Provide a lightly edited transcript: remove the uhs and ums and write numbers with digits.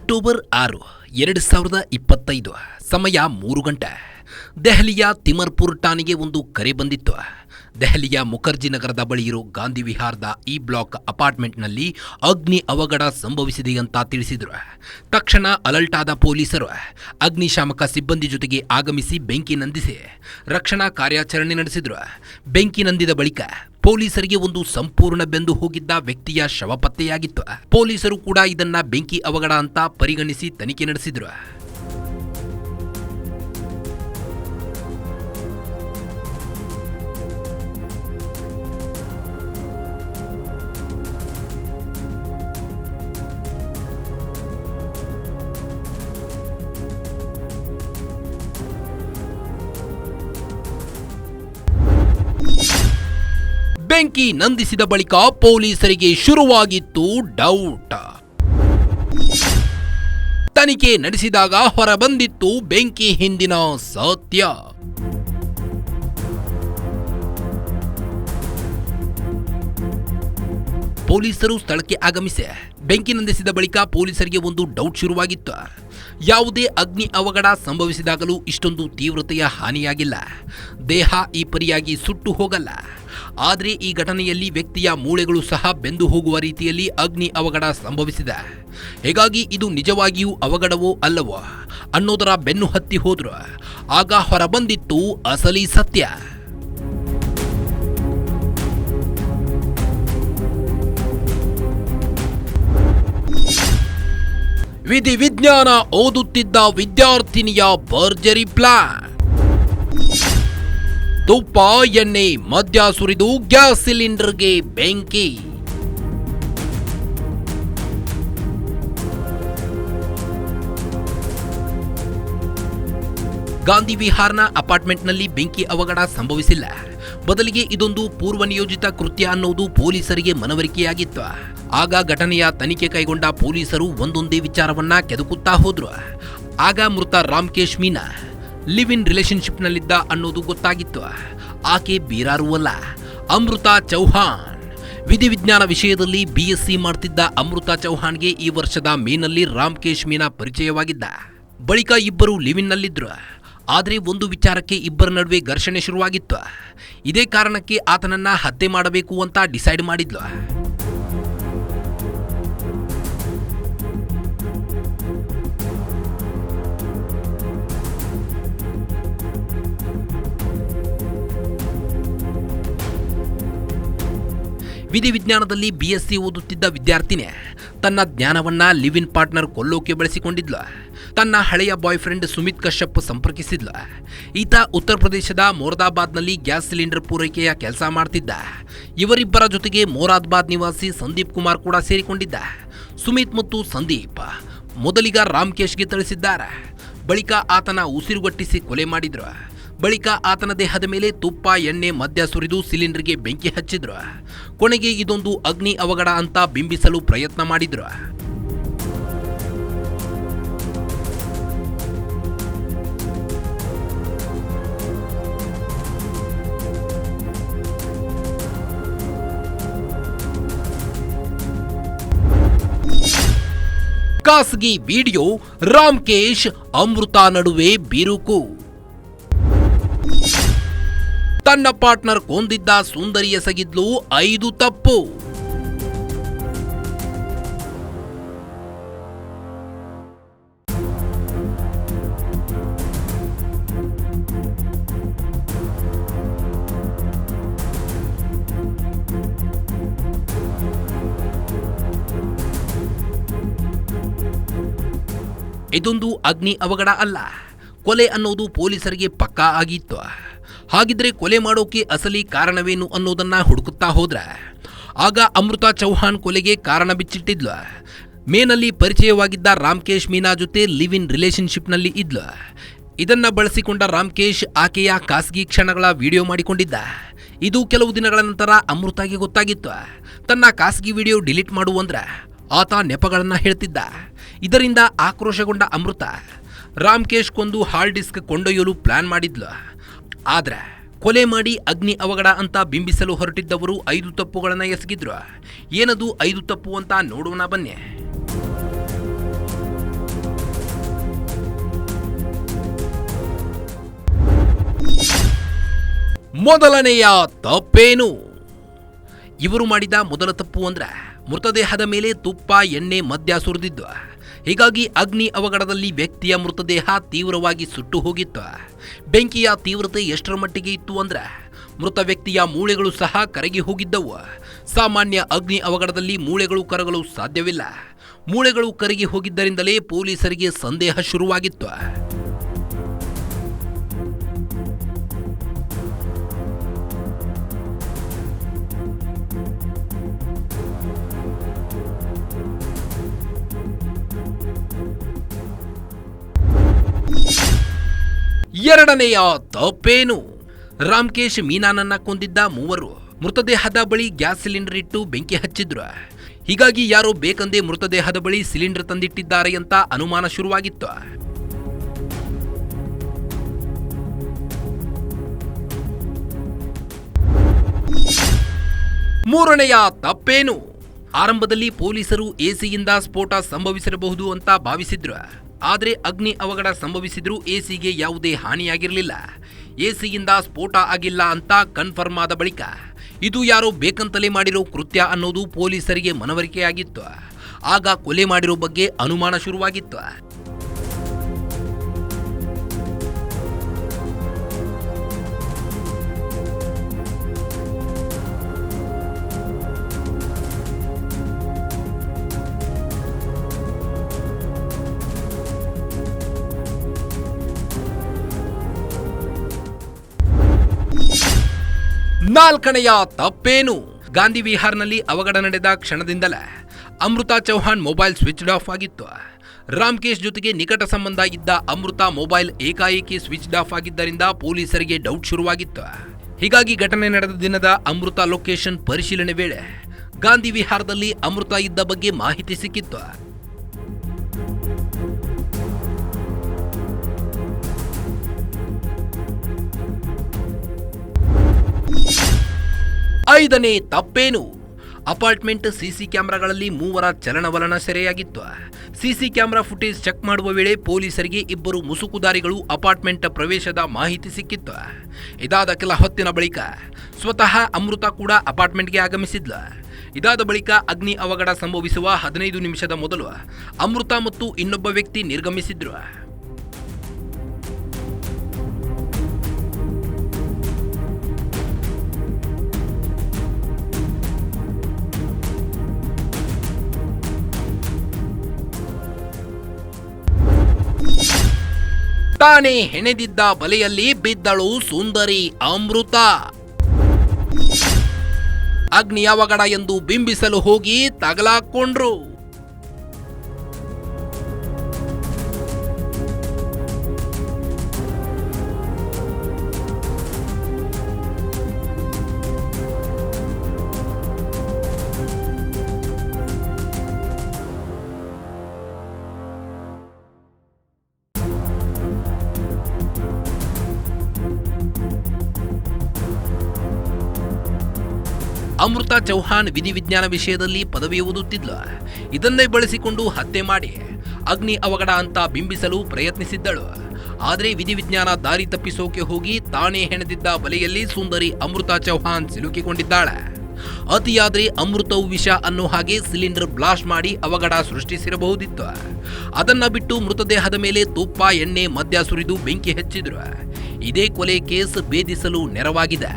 October 6, 2025 ಸಮಯ 3 ಗಂಟೆ. ದೆಹಲಿಯ ತಿಮರ್ಪುರ್ ಠಾಣೆಗೆ ಒಂದು ಕರೆ ಬಂದಿತ್ತು. ದೆಹಲಿಯ ಮುಖರ್ಜಿ ನಗರದ ಬಳಿ ಇರೋ ಗಾಂಧಿ ವಿಹಾರದ ಈ ಬ್ಲಾಕ್ ಅಪಾರ್ಟ್ಮೆಂಟ್ನಲ್ಲಿ ಅಗ್ನಿ ಅವಘಡ ಸಂಭವಿಸಿದೆ ಅಂತ ತಿಳಿಸಿದ್ರು. ತಕ್ಷಣ ಅಲರ್ಟ್ ಆದ ಪೊಲೀಸರು ಅಗ್ನಿಶಾಮಕ ಸಿಬ್ಬಂದಿ ಜೊತೆಗೆ ಆಗಮಿಸಿ ಬೆಂಕಿ ನಂದಿಸಿ ರಕ್ಷಣಾ ಕಾರ್ಯಾಚರಣೆ ನಡೆಸಿದ್ರು. ಬೆಂಕಿ ನಂದಿದ ಬಳಿಕ ಪೊಲೀಸರಿಗೆ ಒಂದು ಸಂಪೂರ್ಣ ಬೆಂದು ಹೋಗಿದ್ದ ವ್ಯಕ್ತಿಯ ಶವ ಪತ್ತೆಯಾಗಿತ್ತು. ಪೊಲೀಸರು ಕೂಡ ಇದನ್ನ ಬೆಂಕಿ ಅವಘಡ ಅಂತ ಪರಿಗಣಿಸಿ ತನಿಖೆ ನಡೆಸಿದ್ರು. ಬೆಂಕಿ ನಂದಿಸಿದ ಬಳಿಕ ಪೊಲೀಸರಿಗೆ ಶುರುವಾಗಿತ್ತು ಡೌಟ್. ತನಿಖೆ ನಡೆಸಿದಾಗ ಹೊರಬಂದಿತ್ತು ಬೆಂಕಿ ಹಿಂದಿನ ಸತ್ಯ. ಪೊಲೀಸರು ಸ್ಥಳಕ್ಕೆ ಆಗಮಿಸಿ ಬೆಂಕಿ ನಂದಿಸಿದ ಬಳಿಕ ಪೊಲೀಸರಿಗೆ ಒಂದು ಡೌಟ್ ಶುರುವಾಗಿತ್ತು. ಯಾವುದೇ ಅಗ್ನಿ ಅವಘಡ ಸಂಭವಿಸಿದಾಗಲೂ ಇಷ್ಟೊಂದು ತೀವ್ರತೆಯ ಹಾನಿಯಾಗಿಲ್ಲ. ದೇಹ ಈ ಪರಿಯಾಗಿ ಸುಟ್ಟು ಹೋಗಲ್ಲ. ಆದರೆ ಈ ಘಟನೆಯಲ್ಲಿ ವ್ಯಕ್ತಿಯ ಮೂಳೆಗಳು ಸಹ ಬೆಂದು ಹೋಗುವ ರೀತಿಯಲ್ಲಿ ಅಗ್ನಿ ಅವಘಡ ಸಂಭವಿಸಿದೆ. ಹೀಗಾಗಿ ಇದು ನಿಜವಾಗಿಯೂ ಅವಘಡವೋ ಅಲ್ಲವೋ ಅನ್ನೋದರ ಬೆನ್ನು ಹತ್ತಿ ಹೋದ್ರು. ಆಗ ಹೊರಬಂದಿತ್ತು ಅಸಲಿ ಸತ್ಯ. ವಿಧಿ ವಿಜ್ಞಾನ ಓದುತ್ತಿದ್ದ ವಿದ್ಯಾರ್ಥಿನಿಯ ಭರ್ಜರಿ ಪ್ಲಾನ್. ತುಪ್ಪ, ಎಣ್ಣೆ, ಮದ್ಯ ಸುರಿದು ಗ್ಯಾಸ್ ಸಿಲಿಂಡರ್ಗೆ ಬೆಂಕಿ. ಗಾಂಧಿ ವಿಹಾರ್ನ ಅಪಾರ್ಟ್ಮೆಂಟ್ನಲ್ಲಿ ಬೆಂಕಿ ಅವಘಡ ಸಂಭವಿಸಿಲ್ಲ. ಬದಲಿಗೆ ಇದೊಂದು ಪೂರ್ವ ನಿಯೋಜಿತ ಕೃತ್ಯ ಅನ್ನೋದು ಪೊಲೀಸರಿಗೆ ಮನವರಿಕೆಯಾಗಿತ್ತು. ಆಗ ಘಟನೆಯ ತನಿಖೆ ಕೈಗೊಂಡ ಪೊಲೀಸರು ಒಂದೊಂದೇ ವಿಚಾರವನ್ನ ಕೆದಕುತ್ತಾ ಹೋದ್ರು. ಆಗ ಮೃತ ರಾಮ್ಕೇಶ್ ಮೀನಾ ಲಿವ್ ಇನ್ ರಿಲೇಶನ್ಶಿಪ್ನಲ್ಲಿದ್ದ ಅನ್ನೋದು ಗೊತ್ತಾಗಿತ್ತು. ಆಕೆ ಬೇರಾರೂ ಅಲ್ಲ, ಅಮೃತಾ ಚೌಹಾಣ್. ವಿಧಿವಿಜ್ಞಾನ ವಿಷಯದಲ್ಲಿ BSc ಮಾಡ್ತಿದ್ದ ಅಮೃತಾ ಚೌಹಾಣ್ಗೆ ಈ ವರ್ಷದ ಮೇನಲ್ಲಿ ರಾಮ್ಕೇಶ್ ಮೀನಾ ಪರಿಚಯವಾಗಿದ್ದ. ಬಳಿಕ ಇಬ್ಬರು ಲಿವ್ ಇನ್ನಲ್ಲಿದ್ರು. ಆದರೆ ಒಂದು ವಿಚಾರಕ್ಕೆ ಇಬ್ಬರ ನಡುವೆ ಘರ್ಷಣೆ ಶುರುವಾಗಿತ್ತು. ಇದೇ ಕಾರಣಕ್ಕೆ ಆತನನ್ನ ಹತ್ಯೆ ಮಾಡಬೇಕು ಅಂತ ಡಿಸೈಡ್ ಮಾಡಿದ್ಲು. ವಿಧಿವಿಜ್ಞಾನದಲ್ಲಿ BSc ಓದುತ್ತಿದ್ದ ವಿದ್ಯಾರ್ಥಿನಿ ತನ್ನ ಜ್ಞಾನವನ್ನ ಲಿವ್ ಇನ್ ಪಾರ್ಟ್ನರ್ ಕೊಲ್ಲೋಕೆ ಬಳಸಿಕೊಂಡಿದ್ಲು. ತನ್ನ ಹಳೆಯ ಬಾಯ್ ಫ್ರೆಂಡ್ ಸುಮಿತ್ ಕಶ್ಯಪ್ ಸಂಪರ್ಕಿಸಿದ್ಲು. ಈತ ಉತ್ತರ ಪ್ರದೇಶದ ಮೊರಾದಾಬಾದ್ನಲ್ಲಿ ಗ್ಯಾಸ್ ಸಿಲಿಂಡರ್ ಪೂರೈಕೆಯ ಕೆಲಸ ಮಾಡ್ತಿದ್ದ. ಇವರಿಬ್ಬರ ಜೊತೆಗೆ ಮೊರಾದಾಬಾದ್ ನಿವಾಸಿ ಸಂದೀಪ್ ಕುಮಾರ್ ಕೂಡ ಸೇರಿಕೊಂಡಿದ್ದ. ಸುಮಿತ್ ಮತ್ತು ಸಂದೀಪ್ ಮೊದಲಿಗ ರಾಮ್ಕೇಶ್ಗೆ ತಿಳಿಸಿದ್ದಾರೆ. ಬಳಿಕ ಆತನ ಉಸಿರುಗಟ್ಟಿಸಿ ಕೊಲೆ ಮಾಡಿದ್ರು. ಬಳಿಕ ಆತನ ದೇಹದ ಮೇಲೆ ತುಪ್ಪ, ಎಣ್ಣೆ, ಮದ್ಯ ಸುರಿದು ಸಿಲಿಂಡರ್ಗೆ ಬೆಂಕಿ ಹಚ್ಚಿದ್ರು. ಕೊನೆಗೆ ಇದೊಂದು ಅಗ್ನಿ ಅವಘಡ ಅಂತ ಬಿಂಬಿಸಲು ಪ್ರಯತ್ನ ಮಾಡಿದ್ರು. ಖಾಸಗಿ ವಿಡಿಯೋ, ರಾಮ್ಕೇಶ್ ಅಮೃತಾ ನಡುವೆ ಬಿರುಕು. ತನ್ನ ಪಾರ್ಟ್ನರ್ ಕೊಂದಿದ್ದ ಸುಂದರಿ ಎಸಗಿದ್ಲು 5 ತಪ್ಪು. ಇದೊಂದು ಅಗ್ನಿ ಅವಘಡ ಅಲ್ಲ, ಕೊಲೆ ಅನ್ನೋದು ಪೊಲೀಸರಿಗೆ ಪಕ್ಕಾ ಆಗಿತ್ತು. ಹಾಗಿದ್ರೆ ಕೊಲೆ ಮಾಡೋಕೆ ಅಸಲಿ ಕಾರಣವೇನು ಅನ್ನೋದನ್ನ ಹುಡುಕುತ್ತಾ ಹೋದ್ರೆ ಆಗ ಅಮೃತಾ ಚೌಹಾಣ್ ಕೊಲೆಗೆ ಕಾರಣ ಬಿಚ್ಚಿಟ್ಟಿದ್ಲು. ಮೇನಲ್ಲಿ ಪರಿಚಯವಾಗಿದ್ದ ರಾಮ್ಕೇಶ್ ಮೀನಾ ಜೊತೆ ಲಿವ್ ಇನ್ ರಿಲೇಶನ್ಶಿಪ್ನಲ್ಲಿ ಇದ್ಲು. ಇದನ್ನ ಬಳಸಿಕೊಂಡ ರಾಮ್ಕೇಶ್ ಆಕೆಯ ಖಾಸಗಿ ಕ್ಷಣಗಳ ವಿಡಿಯೋ ಮಾಡಿಕೊಂಡಿದ್ದ. ಇದು ಕೆಲವು ದಿನಗಳ ನಂತರ ಅಮೃತಾಗೆ ಗೊತ್ತಾಗಿತ್ತು. ತನ್ನ ಖಾಸಗಿ ವಿಡಿಯೋ ಡಿಲೀಟ್ ಮಾಡುವಂದ್ರೆ ಆತ ನೆಪಗಳನ್ನ ಹೇಳ್ತಿದ್ದ. ಇದರಿಂದ ಆಕ್ರೋಶಗೊಂಡ ಅಮೃತಾ ರಾಮ್ಕೇಶ್ ಕೊಂದು ಹಾರ್ಡ್ ಡಿಸ್ಕ್ ಕೊಂಡೊಯ್ಯಲು ಪ್ಲಾನ್ ಮಾಡಿದ್ಲು. ಆದ್ರೆ ಕೊಲೆ ಮಾಡಿ ಅಗ್ನಿ ಅವಘಡ ಅಂತ ಬಿಂಬಿಸಲು ಹೊರಟಿದ್ದವರು 5 ತಪ್ಪುಗಳನ್ನು ಎಸಗಿದ್ರು. ಏನದು 5 ತಪ್ಪು ಅಂತ ನೋಡೋಣ ಬನ್ನಿ. ಮೊದಲನೆಯ ತಪ್ಪೇನು? ಇವರು ಮಾಡಿದ ಮೊದಲ ತಪ್ಪು ಅಂದ್ರೆ ಮೃತದೇಹದ ಮೇಲೆ ತುಪ್ಪ, ಎಣ್ಣೆ, ಮದ್ಯ ಸುರಿದಿದ್ದು. ಹೀಗಾಗಿ ಅಗ್ನಿ ಅವಘಡದಲ್ಲಿ ವ್ಯಕ್ತಿಯ ಮೃತದೇಹ ತೀವ್ರವಾಗಿ ಸುಟ್ಟು ಹೋಗಿತ್ತು. ಬೆಂಕಿಯ ತೀವ್ರತೆ ಎಷ್ಟರ ಮಟ್ಟಿಗೆ ಇತ್ತು ಅಂದ್ರೆ ಮೃತ ವ್ಯಕ್ತಿಯ ಮೂಳೆಗಳು ಸಹ ಕರಗಿ ಹೋಗಿದ್ದವು. ಸಾಮಾನ್ಯ ಅಗ್ನಿ ಅವಘಡದಲ್ಲಿ ಮೂಳೆಗಳು ಕರಗಲು ಸಾಧ್ಯವಿಲ್ಲ. ಮೂಳೆಗಳು ಕರಗಿ ಹೋಗಿದ್ದರಿಂದಲೇ ಪೊಲೀಸರಿಗೆ ಸಂದೇಹ ಶುರುವಾಗಿತ್ತು. ಎರಡನೆಯ ತಪ್ಪೇನು? ರಾಮ್ಕೇಶ್ ಮೀನಾನನ್ನ ಕೊಂದಿದ್ದ ಮೂವರು ಮೃತದೇಹದ ಬಳಿ ಗ್ಯಾಸ್ ಸಿಲಿಂಡರ್ ಇಟ್ಟು ಬೆಂಕಿ ಹಚ್ಚಿದ್ರು. ಹೀಗಾಗಿ ಯಾರೋ ಬೇಕಂದೇ ಮೃತದೇಹದ ಬಳಿ ಸಿಲಿಂಡರ್ ತಂದಿಟ್ಟಿದ್ದಾರೆ ಅಂತ ಅನುಮಾನ ಶುರುವಾಗಿತ್ತು. ಮೂರನೆಯ ತಪ್ಪೇನು? ಆರಂಭದಲ್ಲಿ ಪೊಲೀಸರು ಎಸಿಯಿಂದ ಸ್ಫೋಟ ಸಂಭವಿಸಿರಬಹುದು ಅಂತ ಭಾವಿಸಿದ್ರು. ಆದರೆ ಅಗ್ನಿ ಅವಘಡ ಸಂಭವಿಸಿದ್ರೂ ಎಸಿಗೆ ಯಾವುದೇ ಹಾನಿಯಾಗಿರಲಿಲ್ಲ. ಎಸಿಯಿಂದ ಸ್ಫೋಟ ಆಗಿಲ್ಲ ಅಂತ ಕನ್ಫರ್ಮ್ ಆದ ಬಳಿಕ ಇದು ಯಾರೋ ಬೇಕಂತಲೇ ಮಾಡಿರೋ ಕೃತ್ಯ ಅನ್ನೋದು ಪೊಲೀಸರಿಗೆ ಮನವರಿಕೆಯಾಗಿತ್ತು. ಆಗ ಕೊಲೆ ಮಾಡಿರೋ ಬಗ್ಗೆ ಅನುಮಾನ ಶುರುವಾಗಿತ್ತು. ನಾಲ್ಕನೆಯ ತಪ್ಪೇನು? ಗಾಂಧಿ ವಿಹಾರ್ನಲ್ಲಿ ಅವಘಡ ನಡೆದ ಕ್ಷಣದಿಂದಲೇ Amrita Chauhan mobile switch off ಆಗಿತ್ತು. ರಾಮ್ಕೇಶ್ ಜೊತೆಗೆ ನಿಕಟ ಸಂಬಂಧ ಇದ್ದ ಅಮೃತಾ ಮೊಬೈಲ್ ಏಕಾಏಕಿ ಸ್ವಿಚ್ ಆಫ್ ಆಗಿದ್ದರಿಂದ ಪೊಲೀಸರಿಗೆ ಡೌಟ್ ಶುರುವಾಗಿತ್ತು. ಹೀಗಾಗಿ ಘಟನೆ ನಡೆದ ದಿನದ ಅಮೃತಾ ಲೊಕೇಶನ್ ಪರಿಶೀಲನೆ ವೇಳೆ ಗಾಂಧಿ ವಿಹಾರದಲ್ಲಿ ಅಮೃತಾ ಇದ್ದ ಬಗ್ಗೆ ಮಾಹಿತಿ ಸಿಕ್ಕಿತ್ತು. ಐದನೇ ತಪ್ಪೇನು? ಅಪಾರ್ಟ್ಮೆಂಟ್ ಸಿಸಿ ಕ್ಯಾಮೆರಾಗಳಲ್ಲಿ ಮೂವರ ಚಲನವಲನ ಸೆರೆಯಾಗಿತ್ತು. ಸಿಸಿ ಕ್ಯಾಮೆರಾ ಫುಟೇಜ್ ಚೆಕ್ ಮಾಡುವ ವೇಳೆ ಪೊಲೀಸರಿಗೆ ಇಬ್ಬರು ಮುಸುಕುದಾರಿಗಳು ಅಪಾರ್ಟ್ಮೆಂಟ್ ಪ್ರವೇಶದ ಮಾಹಿತಿ ಸಿಕ್ಕಿತ್ತು. ಇದಾದ ಕೆಲ ಹೊತ್ತಿನ ಬಳಿಕ ಸ್ವತಃ ಅಮೃತ ಕೂಡ ಅಪಾರ್ಟ್ಮೆಂಟ್ಗೆ ಆಗಮಿಸಿದ್ಲು. ಇದಾದ ಬಳಿಕ ಅಗ್ನಿ ಅವಘಡ ಸಂಭವಿಸುವ 15 ನಿಮಿಷದ ಮೊದಲು ಅಮೃತ ಮತ್ತು ಇನ್ನೊಬ್ಬ ವ್ಯಕ್ತಿ ನಿರ್ಗಮಿಸಿದ್ರು. ತಾನೇ ಹೆಣೆದಿದ್ದ ಬಲೆಯಲ್ಲಿ ಬಿದ್ದಳು ಸುಂದರಿ ಅಮೃತ. ಅಗ್ನಿ ಅವಘಡ ಎಂದು ಬಿಂಬಿಸಲು ಹೋಗಿ ತಗಲಾಕೊಂಡ್ರು. ಅಮೃತಾ ಚೌಹಾಣ್ ವಿಧಿವಿಜ್ಞಾನ ವಿಷಯದಲ್ಲಿ ಪದವಿ ಓದುತ್ತಿದ್ಲು. ಇದನ್ನೇ ಬಳಸಿಕೊಂಡು ಹತ್ಯೆ ಮಾಡಿ ಅಗ್ನಿ ಅವಘಡ ಅಂತ ಬಿಂಬಿಸಲು ಪ್ರಯತ್ನಿಸಿದ್ದಳು. ಆದರೆ ವಿಧಿವಿಜ್ಞಾನ ದಾರಿ ತಪ್ಪಿಸೋಕೆ ಹೋಗಿ ತಾನೇ ಹೆಣೆದಿದ್ದ ಬಲೆಯಲ್ಲಿ ಸುಂದರಿ ಅಮೃತಾ ಚೌಹಾಣ್ ಸಿಲುಕಿಕೊಂಡಿದ್ದಾಳೆ. ಅತಿಯಾದ್ರೆ ಅಮೃತವು ವಿಷ ಅನ್ನೋ ಹಾಗೆ ಸಿಲಿಂಡರ್ ಬ್ಲಾಸ್ಟ್ ಮಾಡಿ ಅವಘಡ ಸೃಷ್ಟಿಸಿರಬಹುದಿತ್ತು. ಅದನ್ನ ಬಿಟ್ಟು ಮೃತದೇಹದ ಮೇಲೆ ತುಪ್ಪ, ಎಣ್ಣೆ, ಮದ್ಯ ಸುರಿದು ಬೆಂಕಿ ಹಚ್ಚಿದ್ರು. ಇದೇ ಕೊಲೆ ಕೇಸ್ ಭೇದಿಸಲು ನೆರವಾಗಿದೆ.